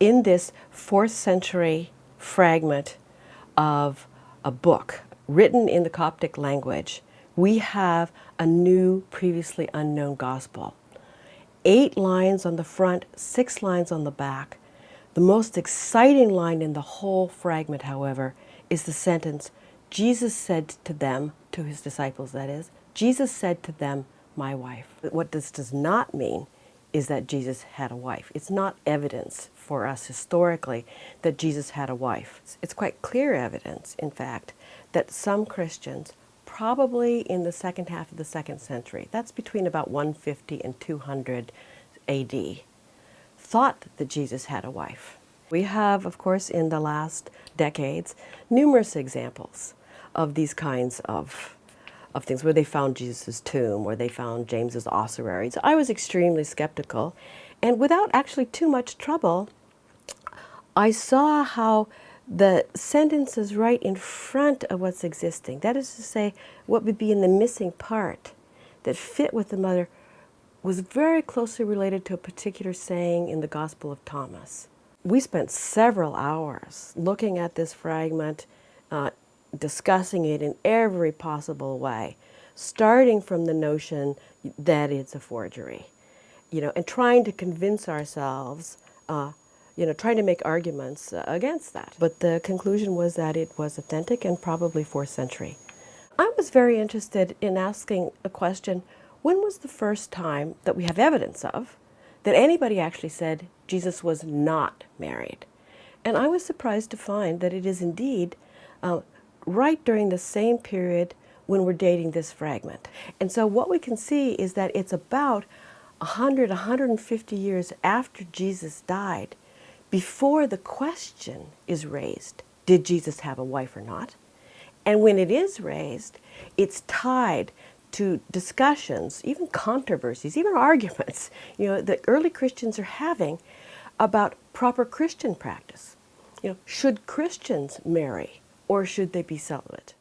in this 4th century fragment of a book written in the Coptic language, we have a new, previously unknown gospel. 8 lines on the front, 6 lines on the back. The most exciting line in the whole fragment, however, is the sentence, Jesus said to them, to his disciples that is, Jesus said to them, my wife. What this does not mean is that Jesus had a wife. It's not evidence for us historically that Jesus had a wife. It's quite clear evidence, in fact, that some Christians, probably in the second half of the 2nd century, that's between about 150 and 200 AD, thought that Jesus had a wife. We have, of course, in the last decades, numerous examples of these kinds of things where they found Jesus' tomb, or they found James's ossuary. So I was extremely skeptical, and without actually too much trouble, I saw how the sentences right in front of what's existing, that is to say, what would be in the missing part that fit with the mother, was very closely related to a particular saying in the Gospel of Thomas. We spent several hours looking at this fragment, discussing it in every possible way, starting from the notion that it's a forgery, and trying to convince ourselves, trying to make arguments against that. But the conclusion was that it was authentic and probably 4th century. I was very interested in asking a question, when was the first time that we have evidence of that anybody actually said Jesus was not married? And I was surprised to find that it is indeed right during the same period when we're dating this fragment. And so what we can see is that it's about 100, 150 years after Jesus died before the question is raised, did Jesus have a wife or not? And when it is raised, it's tied to discussions, even controversies, even arguments, that early Christians are having about proper Christian practice. Should Christians marry, or should they be celibate?